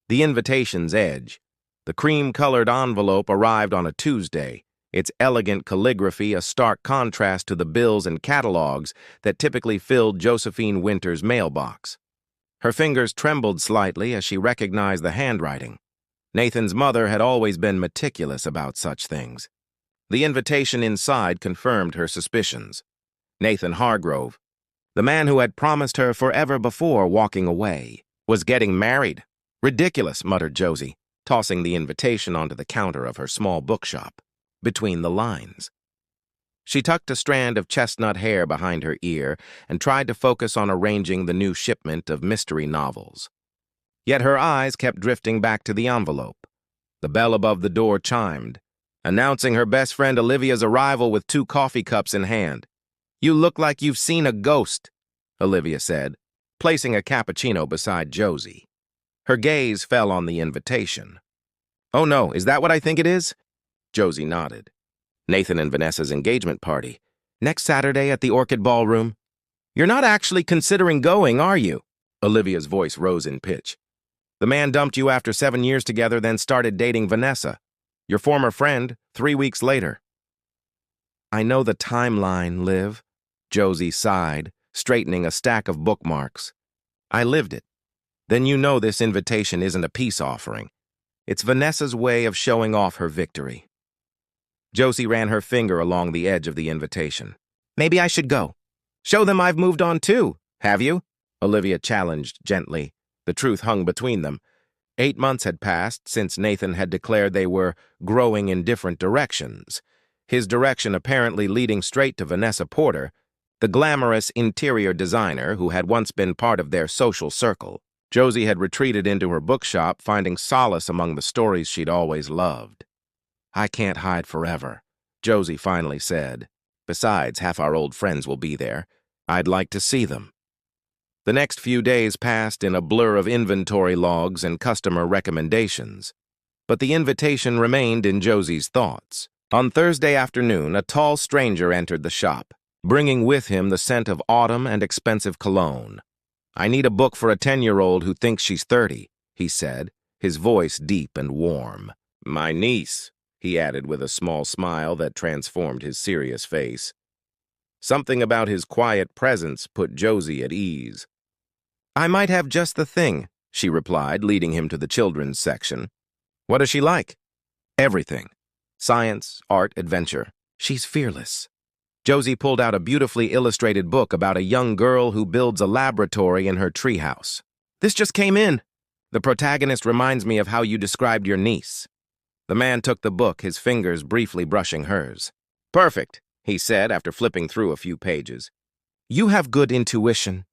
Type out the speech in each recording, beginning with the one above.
The invitation's edge. The cream-colored envelope arrived on a Tuesday, its elegant calligraphy a stark contrast to the bills and catalogs that typically filled Josephine Winter's mailbox. Her fingers trembled slightly as she recognized the handwriting. Nathan's mother had always been meticulous about such things. The invitation inside confirmed her suspicions. Nathan Hargrove, the man who had promised her forever before walking away, was getting married. Ridiculous, muttered Josie, tossing the invitation onto the counter of her small bookshop. Between the lines. She tucked a strand of chestnut hair behind her ear and tried to focus on arranging the new shipment of mystery novels. Yet her eyes kept drifting back to the envelope. The bell above the door chimed, announcing her best friend Olivia's arrival with 2 coffee cups in hand. "You look like you've seen a ghost," Olivia said, placing a cappuccino beside Josie. Her gaze fell on the invitation. "Oh no, is that what I think it is?" Josie nodded. "Nathan and Vanessa's engagement party. Next Saturday at the Orchid Ballroom." "You're not actually considering going, are you?" Olivia's voice rose in pitch. "The man dumped you after 7 years together, then started dating Vanessa, your former friend, 3 weeks later." "I know the timeline, Liv," Josie sighed, straightening a stack of bookmarks. "I lived it. Then you know this invitation isn't a peace offering. It's Vanessa's way of showing off her victory." Josie ran her finger along the edge of the invitation. "Maybe I should go. Show them I've moved on too, have you?" Olivia challenged gently. The truth hung between them. 8 months had passed since Nathan had declared they were growing in different directions, his direction apparently leading straight to Vanessa Porter, the glamorous interior designer who had once been part of their social circle. Josie had retreated into her bookshop, finding solace among the stories she'd always loved. "I can't hide forever," Josie finally said. "Besides, half our old friends will be there. I'd like to see them." The next few days passed in a blur of inventory logs and customer recommendations. But the invitation remained in Josie's thoughts. On Thursday afternoon, a tall stranger entered the shop, bringing with him the scent of autumn and expensive cologne. "I need a book for a 10-year-old who thinks she's 30, he said, his voice deep and warm. "My niece," he added with a small smile that transformed his serious face. Something about his quiet presence put Josie at ease. "I might have just the thing," she replied, leading him to the children's section. "What is she like?" "Everything. Science, art, adventure. She's fearless." Josie pulled out a beautifully illustrated book about a young girl who builds a laboratory in her treehouse. "This just came in. The protagonist reminds me of how you described your niece." The man took the book, his fingers briefly brushing hers. "Perfect," he said after flipping through a few pages. "You have good intuition."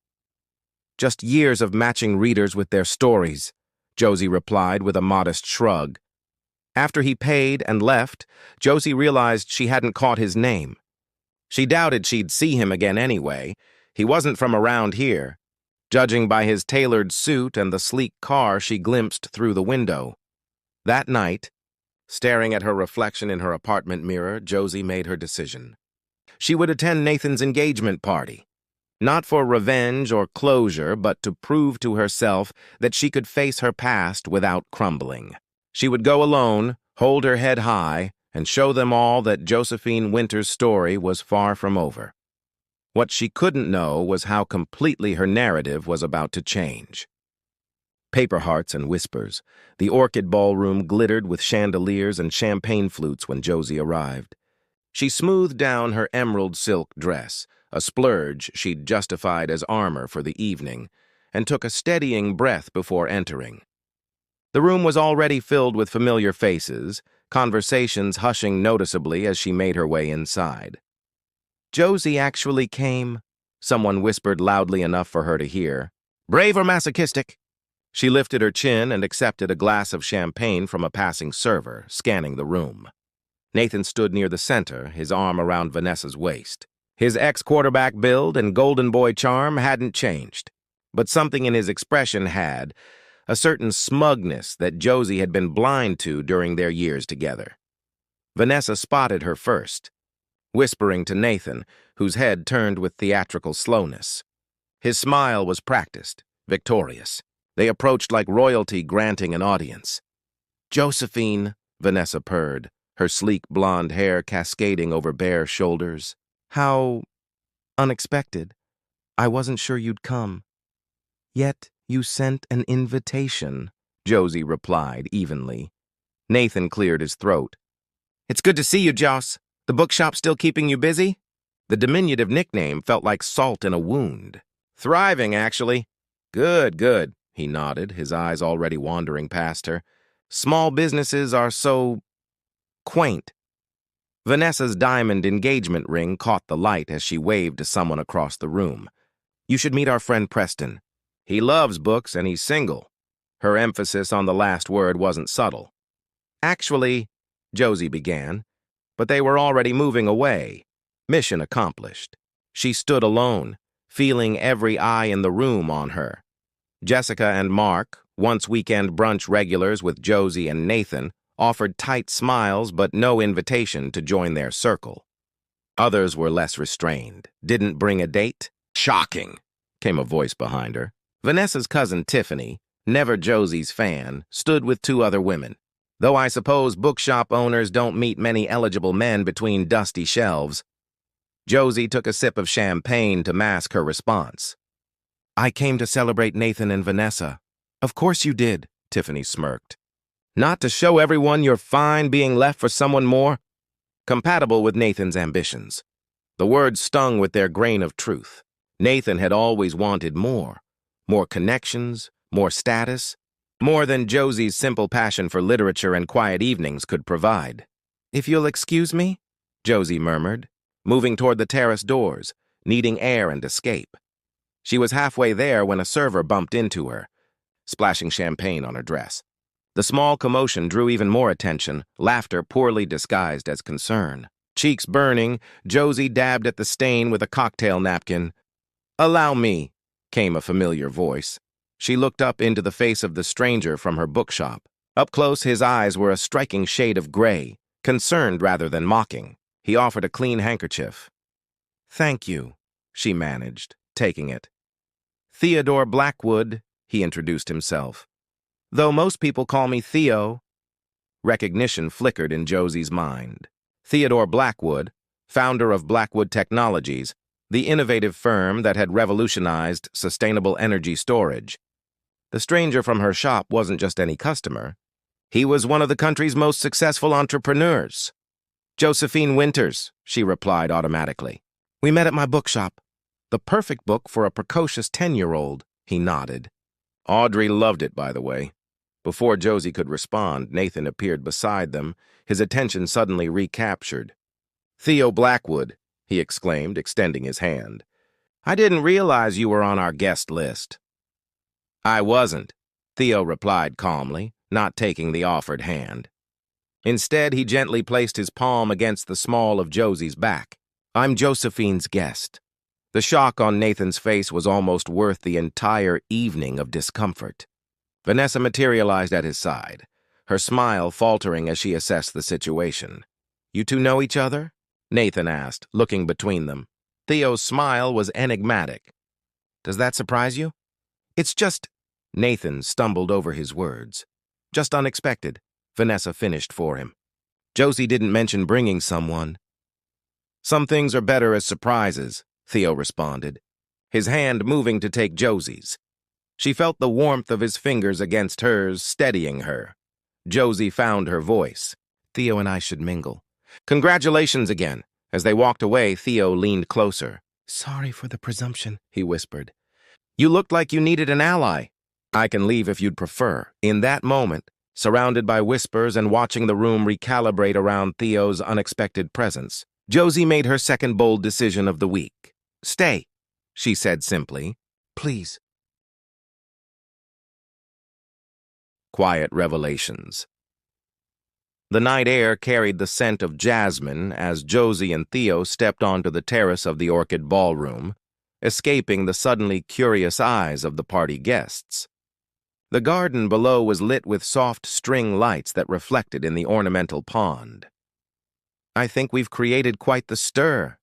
"Just years of matching readers with their stories," Josie replied with a modest shrug. After he paid and left, Josie realized she hadn't caught his name. She doubted she'd see him again anyway. He wasn't from around here, judging by his tailored suit and the sleek car she glimpsed through the window. That night, staring at her reflection in her apartment mirror, Josie made her decision. She would attend Nathan's engagement party, not for revenge or closure, but to prove to herself that she could face her past without crumbling. She would go alone, hold her head high, and show them all that Josephine Winter's story was far from over. What she couldn't know was how completely her narrative was about to change. Paper hearts and whispers. The Orchid Ballroom glittered with chandeliers and champagne flutes when Josie arrived. She smoothed down her emerald silk dress, a splurge she'd justified as armor for the evening, and took a steadying breath before entering. The room was already filled with familiar faces, conversations hushing noticeably as she made her way inside. "Josie actually came," someone whispered loudly enough for her to hear. "Brave or masochistic?" She lifted her chin and accepted a glass of champagne from a passing server, scanning the room. Nathan stood near the center, his arm around Vanessa's waist. His ex-quarterback build and golden boy charm hadn't changed, but something in his expression had, a certain smugness that Josie had been blind to during their years together. Vanessa spotted her first, whispering to Nathan, whose head turned with theatrical slowness. His smile was practiced, victorious. They approached like royalty granting an audience. "Josephine," Vanessa purred, her sleek blonde hair cascading over bare shoulders. "How unexpected. I wasn't sure you'd come." "Yet you sent an invitation," Josie replied evenly. Nathan cleared his throat. "It's good to see you, Joss. The bookshop still keeping you busy?" The diminutive nickname felt like salt in a wound. "Thriving, actually." "Good, good," he nodded, his eyes already wandering past her. "Small businesses are so quaint." Vanessa's diamond engagement ring caught the light as she waved to someone across the room. "You should meet our friend Preston. He loves books and he's single." Her emphasis on the last word wasn't subtle. "Actually," Josie began, but they were already moving away. Mission accomplished. She stood alone, feeling every eye in the room on her. Jessica and Mark, once weekend brunch regulars with Josie and Nathan, offered tight smiles but no invitation to join their circle. Others were less restrained. "Didn't bring a date?" "Shocking," came a voice behind her. Vanessa's cousin Tiffany, never Josie's fan, stood with two other women. "Though I suppose bookshop owners don't meet many eligible men between dusty shelves." Josie took a sip of champagne to mask her response. "I came to celebrate Nathan and Vanessa." "Of course you did," Tiffany smirked. "Not to show everyone you're fine being left for someone more compatible with Nathan's ambitions." The words stung with their grain of truth. Nathan had always wanted more. More connections, more status, more than Josie's simple passion for literature and quiet evenings could provide. "If you'll excuse me," Josie murmured, moving toward the terrace doors, needing air and escape. She was halfway there when a server bumped into her, splashing champagne on her dress. The small commotion drew even more attention, laughter poorly disguised as concern. Cheeks burning, Josie dabbed at the stain with a cocktail napkin. "Allow me," came a familiar voice. She looked up into the face of the stranger from her bookshop. Up close, his eyes were a striking shade of gray, concerned rather than mocking. He offered a clean handkerchief. "Thank you," she managed, taking it. "Theodore Blackwood," he introduced himself. "Though most people call me Theo." Recognition flickered in Josie's mind. Theodore Blackwood, founder of Blackwood Technologies, the innovative firm that had revolutionized sustainable energy storage. The stranger from her shop wasn't just any customer. He was one of the country's most successful entrepreneurs. "Josephine Winters," she replied automatically. "We met at my bookshop. The perfect book for a precocious 10-year-old, he nodded. Audrey loved it, by the way. Before Josie could respond, Nathan appeared beside them, his attention suddenly recaptured. "Theo Blackwood," he exclaimed, extending his hand. "I didn't realize you were on our guest list." "I wasn't," Theo replied calmly, not taking the offered hand. Instead, he gently placed his palm against the small of Josie's back. "I'm Josephine's guest." The shock on Nathan's face was almost worth the entire evening of discomfort. Vanessa materialized at his side, her smile faltering as she assessed the situation. "You two know each other?" Nathan asked, looking between them. Theo's smile was enigmatic. "Does that surprise you?" "It's just—" Nathan stumbled over his words. "Just unexpected," Vanessa finished for him. "Josie didn't mention bringing someone." "Some things are better as surprises," Theo responded, his hand moving to take Josie's. She felt the warmth of his fingers against hers, steadying her. Josie found her voice. "Theo and I should mingle." "Congratulations again." As they walked away, Theo leaned closer. "Sorry for the presumption," he whispered. "You looked like you needed an ally." "I can leave if you'd prefer." In that moment, surrounded by whispers and watching the room recalibrate around Theo's unexpected presence, Josie made her second bold decision of the week. "Stay," she said simply. "Please." Quiet revelations. The night air carried the scent of jasmine as Josie and Theo stepped onto the terrace of the Orchid Ballroom, escaping the suddenly curious eyes of the party guests. The garden below was lit with soft string lights that reflected in the ornamental pond. "I think we've created quite the stir,"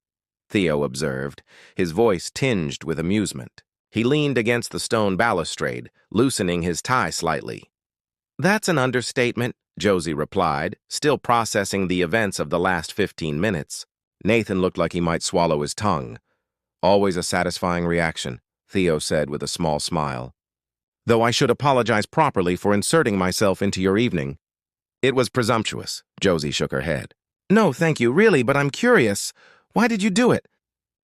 Theo observed, his voice tinged with amusement. He leaned against the stone balustrade, loosening his tie slightly. "That's an understatement," Josie replied, still processing the events of the last 15 minutes. Nathan looked like he might swallow his tongue. "Always a satisfying reaction," Theo said with a small smile. "Though I should apologize properly for inserting myself into your evening." "It was presumptuous," Josie shook her head. "No, thank you, really, but I'm curious. Why did you do it?"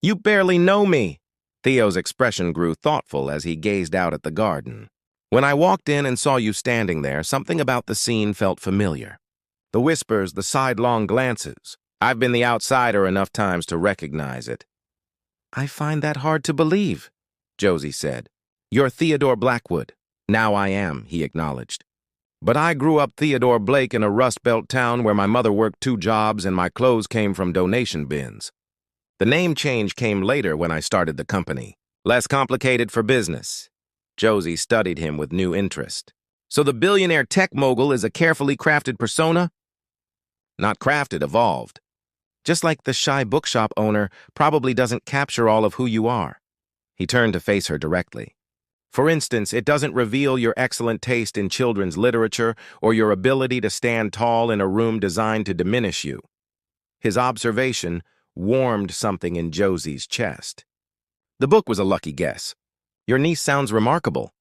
"You barely know me." Theo's expression grew thoughtful as he gazed out at the garden. "When I walked in and saw you standing there, something about the scene felt familiar. The whispers, the sidelong glances. I've been the outsider enough times to recognize it." "I find that hard to believe," Josie said. "You're Theodore Blackwood." "Now I am," he acknowledged. "But I grew up Theodore Blake in a Rust Belt town where my mother worked 2 jobs and my clothes came from donation bins. The name change came later when I started the company. Less complicated for business." Josie studied him with new interest. "So the billionaire tech mogul is a carefully crafted persona?" "Not crafted, evolved. Just like the shy bookshop owner probably doesn't capture all of who you are." He turned to face her directly. "For instance, it doesn't reveal your excellent taste in children's literature or your ability to stand tall in a room designed to diminish you." His observation warmed something in Josie's chest. "The book was a lucky guess. Your niece sounds remarkable."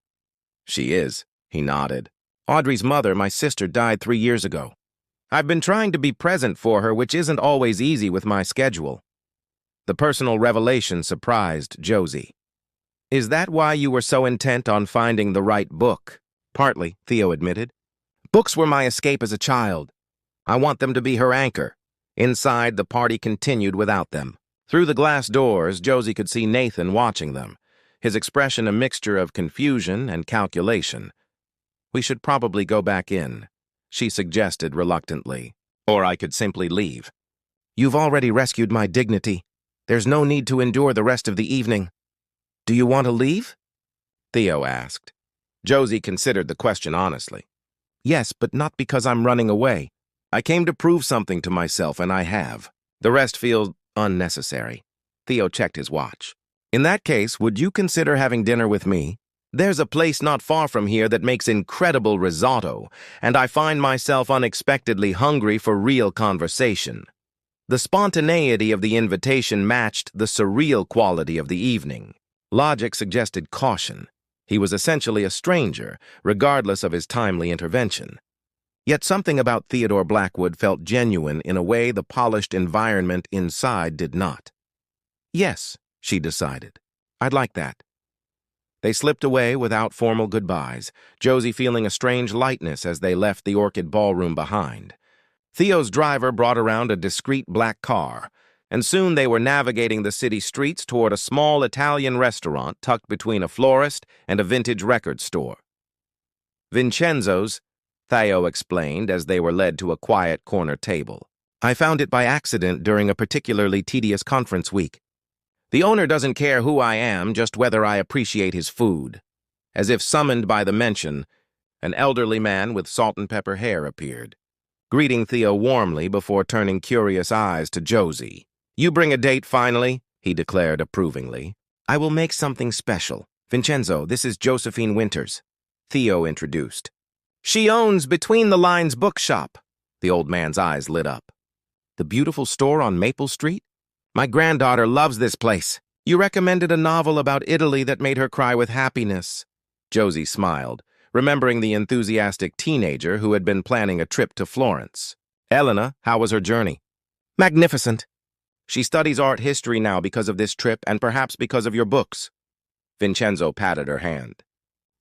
"She is," he nodded. "Audrey's mother, my sister, died 3 years ago. I've been trying to be present for her, which isn't always easy with my schedule." The personal revelation surprised Josie. "Is that why you were so intent on finding the right book?" "Partly," Theo admitted. "Books were my escape as a child. I want them to be her anchor." Inside, the party continued without them. Through the glass doors, Josie could see Nathan watching them, his expression a mixture of confusion and calculation. "We should probably go back in," she suggested reluctantly. "Or I could simply leave." "You've already rescued my dignity. There's no need to endure the rest of the evening." "Do you want to leave?" Theo asked. Josie considered the question honestly. "Yes, but not because I'm running away. I came to prove something to myself, and I have. The rest feels unnecessary." Theo checked his watch. "In that case, would you consider having dinner with me? There's a place not far from here that makes incredible risotto, and I find myself unexpectedly hungry for real conversation." The spontaneity of the invitation matched the surreal quality of the evening. Logic suggested caution. He was essentially a stranger, regardless of his timely intervention. Yet something about Theodore Blackwood felt genuine in a way the polished environment inside did not. "Yes," she decided. "I'd like that." They slipped away without formal goodbyes, Josie feeling a strange lightness as they left the Orchid Ballroom behind. Theo's driver brought around a discreet black car, and soon they were navigating the city streets toward a small Italian restaurant tucked between a florist and a vintage record store. "Vincenzo's," Theo explained as they were led to a quiet corner table. "I found it by accident during a particularly tedious conference week. The owner doesn't care who I am, just whether I appreciate his food." As if summoned by the mention, an elderly man with salt and pepper hair appeared, greeting Theo warmly before turning curious eyes to Josie. "You bring a date finally," he declared approvingly. "I will make something special. Vincenzo, this is Josephine Winters," Theo introduced. "She owns Between the Lines Bookshop." The old man's eyes lit up. "The beautiful store on Maple Street? My granddaughter loves this place. You recommended a novel about Italy that made her cry with happiness." Josie smiled, remembering the enthusiastic teenager who had been planning a trip to Florence. "Elena, how was her journey?" "Magnificent. She studies art history now because of this trip and perhaps because of your books." Vincenzo patted her hand.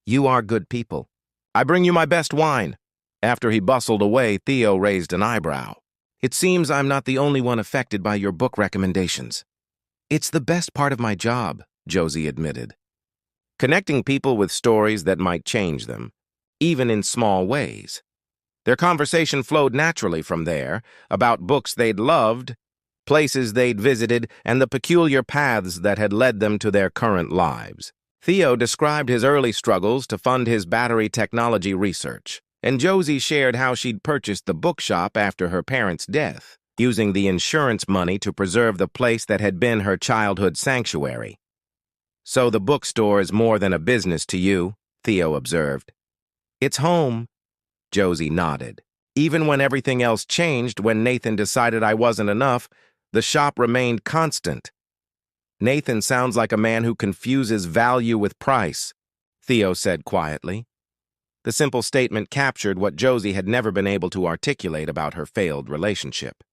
"You are good people. I bring you my best wine." After he bustled away, Theo raised an eyebrow. "It seems I'm not the only one affected by your book recommendations." "It's the best part of my job," Josie admitted. Connecting people with stories that might change them, even in small ways. Their conversation flowed naturally from there, about books they'd loved, places they'd visited, and the peculiar paths that had led them to their current lives. Theo described his early struggles to fund his battery technology research, and Josie shared how she'd purchased the bookshop after her parents' death, using the insurance money to preserve the place that had been her childhood sanctuary. So the bookstore is more than a business to you, Theo observed. It's home, Josie nodded. Even when everything else changed, when Nathan decided I wasn't enough, the shop remained constant. Nathan sounds like a man who confuses value with price, Theo said quietly. The simple statement captured what Josie had never been able to articulate about her failed relationship.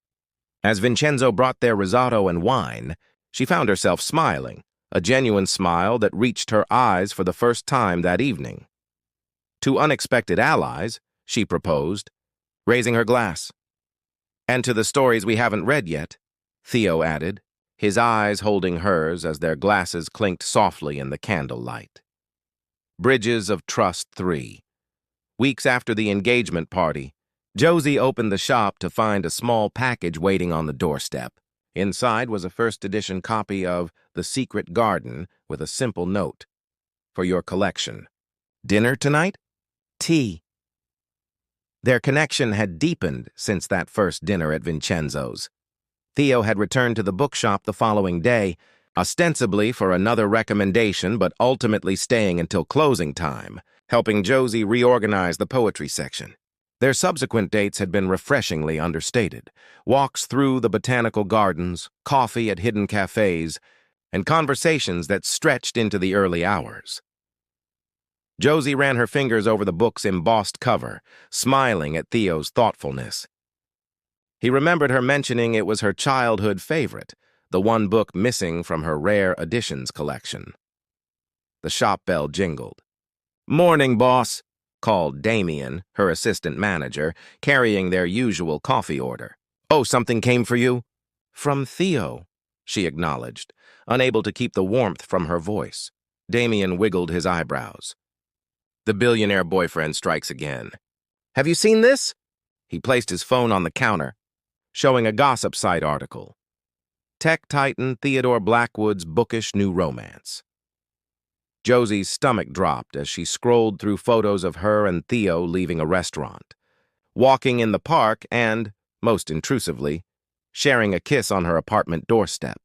As Vincenzo brought their risotto and wine, she found herself smiling, a genuine smile that reached her eyes for the first time that evening. To unexpected allies, she proposed, raising her glass. And to the stories we haven't read yet, Theo added, his eyes holding hers as their glasses clinked softly in the candlelight. Bridges of Trust 3. Weeks after the engagement party, Josie opened the shop to find a small package waiting on the doorstep. Inside was a first-edition copy of The Secret Garden with a simple note. For your collection. Dinner tonight? Tea. Their connection had deepened since that first dinner at Vincenzo's. Theo had returned to the bookshop the following day, ostensibly for another recommendation but ultimately staying until closing time, helping Josie reorganize the poetry section. Their subsequent dates had been refreshingly understated. Walks through the botanical gardens, coffee at hidden cafes, and conversations that stretched into the early hours. Josie ran her fingers over the book's embossed cover, smiling at Theo's thoughtfulness. He remembered her mentioning it was her childhood favorite, the one book missing from her rare editions collection. The shop bell jingled. "Morning, boss," called Damien, her assistant manager, carrying their usual coffee order. "Oh, something came for you?" "From Theo," she acknowledged, unable to keep the warmth from her voice. Damien wiggled his eyebrows. The billionaire boyfriend strikes again. "Have you seen this?" He placed his phone on the counter, showing a gossip site article. Tech titan Theodore Blackwood's bookish new romance. Josie's stomach dropped as she scrolled through photos of her and Theo leaving a restaurant, walking in the park and, most intrusively, sharing a kiss on her apartment doorstep.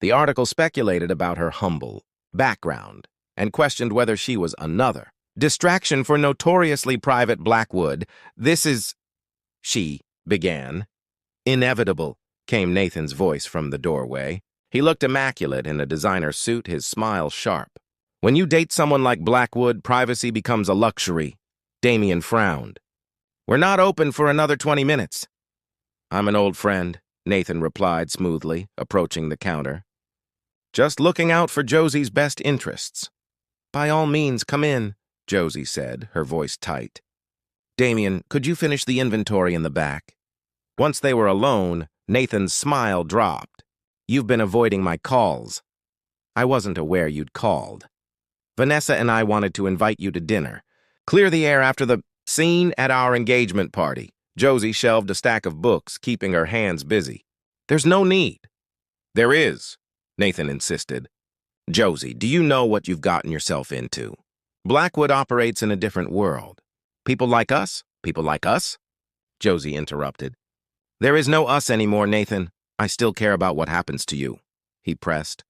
The article speculated about her humble background and questioned whether she was another distraction for notoriously private Blackwood. "This is," she began. "Inevitable," came Nathan's voice from the doorway. He looked immaculate in a designer suit, his smile sharp. "When you date someone like Blackwood, privacy becomes a luxury." Damien frowned. "We're not open for another 20 minutes. "I'm an old friend," Nathan replied smoothly, approaching the counter. "Just looking out for Josie's best interests." "By all means, come in," Josie said, her voice tight. "Damien, could you finish the inventory in the back?" Once they were alone, Nathan's smile dropped. "You've been avoiding my calls." "I wasn't aware you'd called. Vanessa and I wanted to invite you to dinner. Clear the air after the scene at our engagement party." Josie shelved a stack of books, keeping her hands busy. "There's no need." "There is," Nathan insisted. "Josie, do you know what you've gotten yourself into? Blackwood operates in a different world. People like us? People like us?" Josie interrupted. "There is no us anymore, Nathan. I still care about what happens to you," he pressed.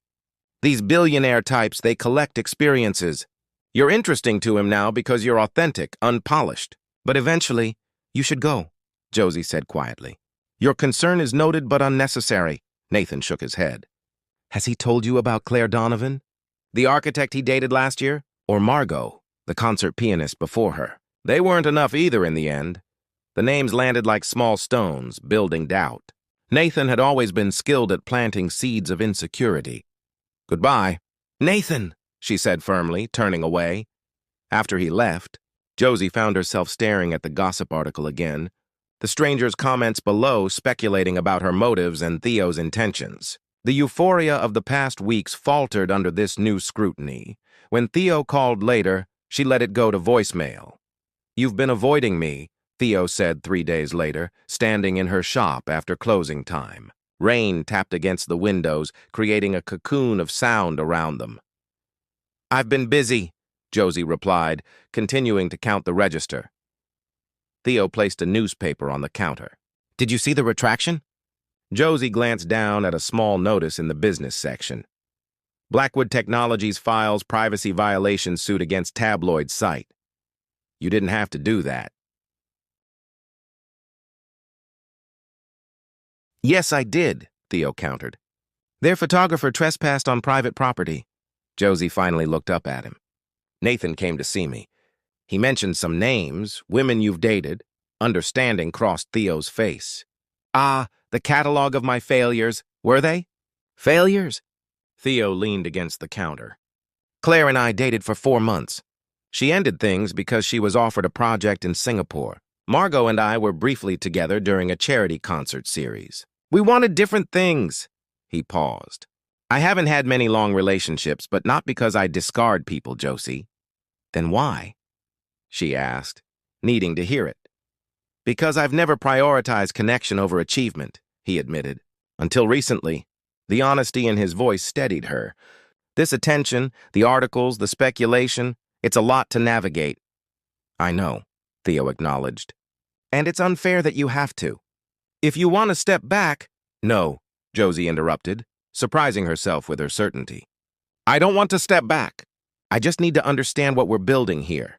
"These billionaire types, they collect experiences. You're interesting to him now because you're authentic, unpolished. But eventually, you should go," Josie said quietly. "Your concern is noted but unnecessary." Nathan shook his head. "Has he told you about Claire Donovan? The architect he dated last year? Or Margot, the concert pianist before her? They weren't enough either in the end. The names landed like small stones, building doubt. Nathan had always been skilled at planting seeds of insecurity. "Goodbye." "Nathan," she said firmly, turning away. After he left, Josie found herself staring at the gossip article again, the stranger's comments below speculating about her motives and Theo's intentions. The euphoria of the past weeks faltered under this new scrutiny. When Theo called later, she let it go to voicemail. "You've been avoiding me," Theo said 3 days later, standing in her shop after closing time. Rain tapped against the windows, creating a cocoon of sound around them. "I've been busy," Josie replied, continuing to count the register. Theo placed a newspaper on the counter. "Did you see the retraction?" Josie glanced down at a small notice in the business section. Blackwood Technologies files privacy violation suit against tabloid site. You didn't have to do that. Yes, I did, Theo countered. Their photographer trespassed on private property. Josie finally looked up at him. Nathan came to see me. He mentioned some names, women you've dated. Understanding crossed Theo's face. Ah, the catalog of my failures. Were they? Failures? Theo leaned against the counter. Claire and I dated for 4 months. She ended things because she was offered a project in Singapore. Margot and I were briefly together during a charity concert series. We wanted different things. He paused. I haven't had many long relationships, but not because I discard people, Josie. Then why? She asked, needing to hear it. Because I've never prioritized connection over achievement, he admitted. Until recently. The honesty in his voice steadied her. This attention, the articles, the speculation, it's a lot to navigate. I know, Theo acknowledged. And it's unfair that you have to. If you want to step back— No, Josie interrupted, surprising herself with her certainty. I don't want to step back. I just need to understand what we're building here.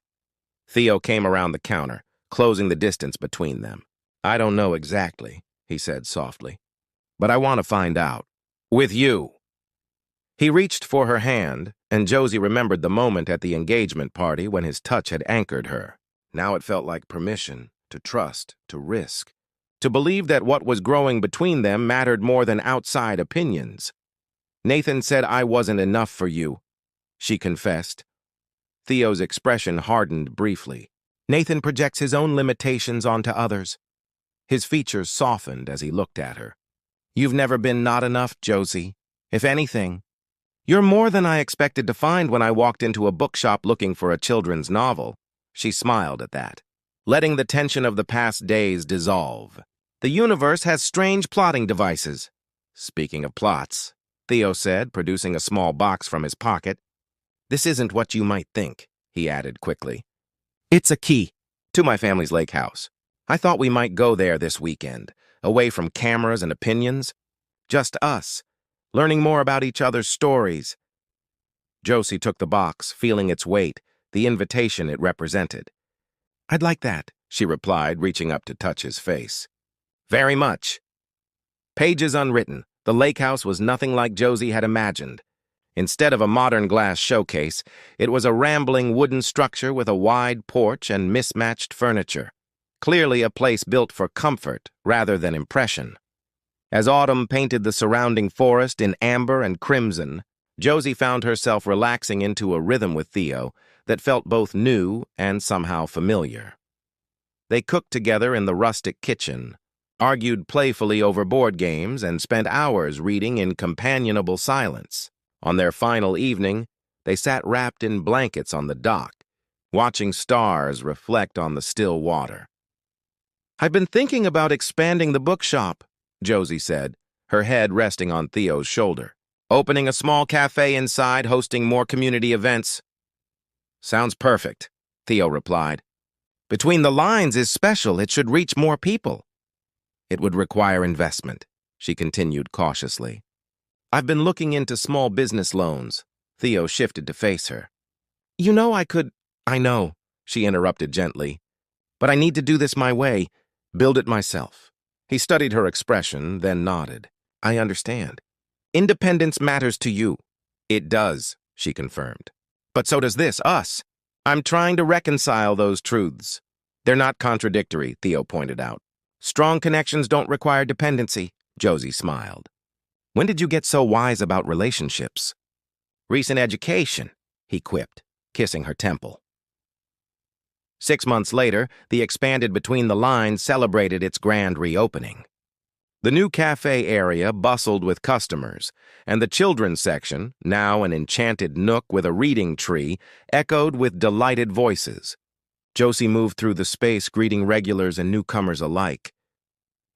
Theo came around the counter, closing the distance between them. I don't know exactly, he said softly, but I want to find out. With you. He reached for her hand, and Josie remembered the moment at the engagement party when his touch had anchored her. Now it felt like permission, to trust, to risk, to believe that what was growing between them mattered more than outside opinions. Nathan said I wasn't enough for you, she confessed. Theo's expression hardened briefly. Nathan projects his own limitations onto others. His features softened as he looked at her. You've never been not enough, Josie. If anything, you're more than I expected to find when I walked into a bookshop looking for a children's novel. She smiled at that, letting the tension of the past days dissolve. The universe has strange plotting devices. Speaking of plots, Theo said, producing a small box from his pocket. This isn't what you might think, he added quickly. It's a key to my family's lake house. I thought we might go there this weekend, away from cameras and opinions. Just us, learning more about each other's stories. Josie took the box, feeling its weight, the invitation it represented. I'd like that, she replied, reaching up to touch his face. Very much. Pages unwritten, the lake house was nothing like Josie had imagined. Instead of a modern glass showcase, it was a rambling wooden structure with a wide porch and mismatched furniture. Clearly a place built for comfort rather than impression. As autumn painted the surrounding forest in amber and crimson, Josie found herself relaxing into a rhythm with Theo that felt both new and somehow familiar. They cooked together in the rustic kitchen, argued playfully over board games, and spent hours reading in companionable silence. On their final evening, they sat wrapped in blankets on the dock, watching stars reflect on the still water. I've been thinking about expanding the bookshop, Josie said, her head resting on Theo's shoulder. Opening a small cafe inside, hosting more community events. Sounds perfect, Theo replied. Between the lines is special. It should reach more people. It would require investment, she continued cautiously. I've been looking into small business loans. Theo shifted to face her. You know I know, she interrupted gently. But I need to do this my way, build it myself. He studied her expression, then nodded. I understand. Independence matters to you. It does, she confirmed. But so does this, us. I'm trying to reconcile those truths. They're not contradictory, Theo pointed out. Strong connections don't require dependency, Josie smiled. When did you get so wise about relationships? Recent education, he quipped, kissing her temple. 6 months later, the expanded Between the Lines celebrated its grand reopening. The new cafe area bustled with customers, and the children's section, now an enchanted nook with a reading tree, echoed with delighted voices. Josie moved through the space, greeting regulars and newcomers alike.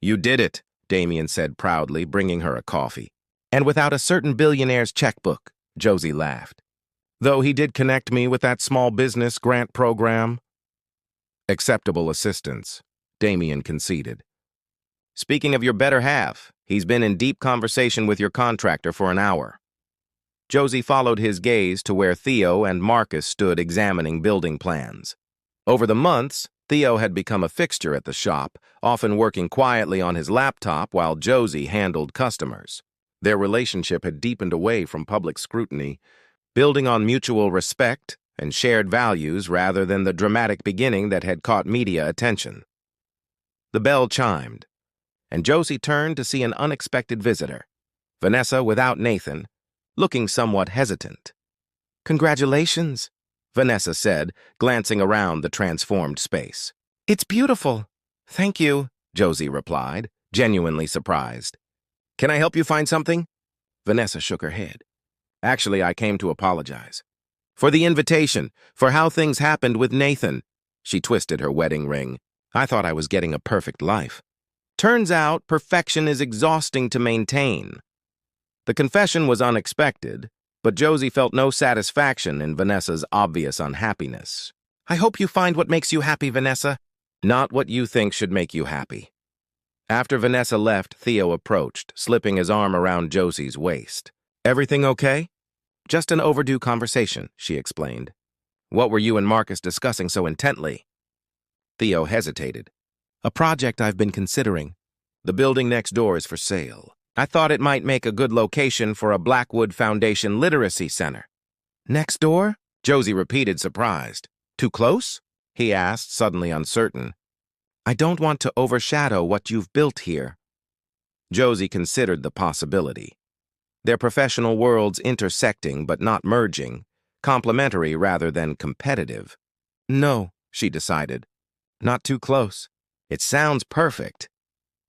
You did it, Damien said proudly, bringing her a coffee. And without a certain billionaire's checkbook, Josie laughed. Though he did connect me with that small business grant program. Acceptable assistance, Damien conceded. Speaking of your better half, he's been in deep conversation with your contractor for an hour. Josie followed his gaze to where Theo and Marcus stood examining building plans. Over the months, Theo had become a fixture at the shop, often working quietly on his laptop while Josie handled customers. Their relationship had deepened away from public scrutiny, building on mutual respect and shared values rather than the dramatic beginning that had caught media attention. The bell chimed, and Josie turned to see an unexpected visitor, Vanessa without Nathan, looking somewhat hesitant. "Congratulations," Vanessa said, glancing around the transformed space. "It's beautiful." "Thank you," Josie replied, genuinely surprised. "Can I help you find something?" Vanessa shook her head. "Actually, I came to apologize. For the invitation, for how things happened with Nathan." She twisted her wedding ring. "I thought I was getting a perfect life. Turns out, perfection is exhausting to maintain." The confession was unexpected, but Josie felt no satisfaction in Vanessa's obvious unhappiness. "I hope you find what makes you happy, Vanessa." "Not what you think should make you happy." After Vanessa left, Theo approached, slipping his arm around Josie's waist. "Everything okay?" "Just an overdue conversation," she explained. "What were you and Marcus discussing so intently?" Theo hesitated. "A project I've been considering. The building next door is for sale. I thought it might make a good location for a Blackwood Foundation literacy center." "Next door?" Josie repeated, surprised. "Too close?" he asked, suddenly uncertain. "I don't want to overshadow what you've built here." Josie considered the possibility. Their professional worlds intersecting but not merging, complementary rather than competitive. "No," she decided. "Not too close." "It sounds perfect."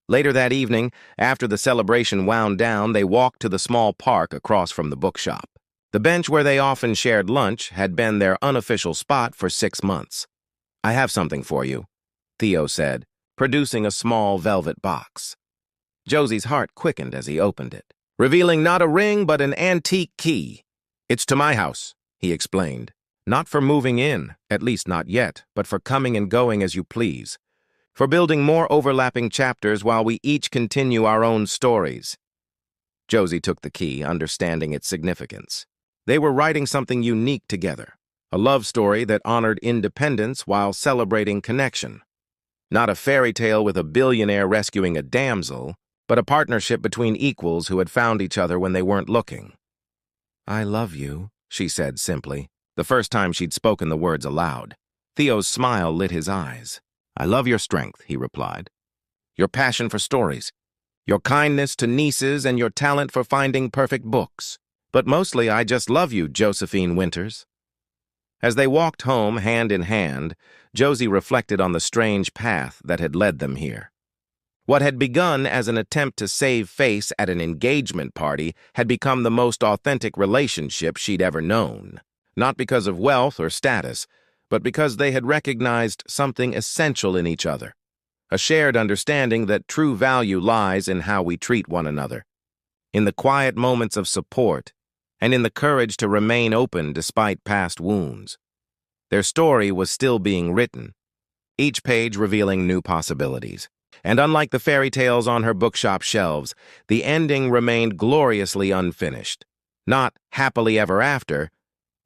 Later that evening, after the celebration wound down, they walked to the small park across from the bookshop. The bench where they often shared lunch had been their unofficial spot for 6 months. "I have something for you," Theo said, producing a small velvet box. Josie's heart quickened as he opened it, revealing not a ring but an antique key. "It's to my house," he explained. "Not for moving in, at least not yet, but for coming and going as you please. For building more overlapping chapters while we each continue our own stories." Josie took the key, understanding its significance. They were writing something unique together, a love story that honored independence while celebrating connection. Not a fairy tale with a billionaire rescuing a damsel, but a partnership between equals who had found each other when they weren't looking. "I love you," she said simply, the first time she'd spoken the words aloud. Theo's smile lit his eyes. "I love your strength," he replied. "Your passion for stories, your kindness to nieces, and your talent for finding perfect books. But mostly I just love you, Josephine Winters." As they walked home hand in hand, Josie reflected on the strange path that had led them here. What had begun as an attempt to save face at an engagement party had become the most authentic relationship she'd ever known, not because of wealth or status, but because they had recognized something essential in each other, a shared understanding that true value lies in how we treat one another, in the quiet moments of support, and in the courage to remain open despite past wounds. Their story was still being written, each page revealing new possibilities. And unlike the fairy tales on her bookshop shelves, the ending remained gloriously unfinished. Not happily ever after,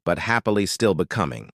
but happily still becoming.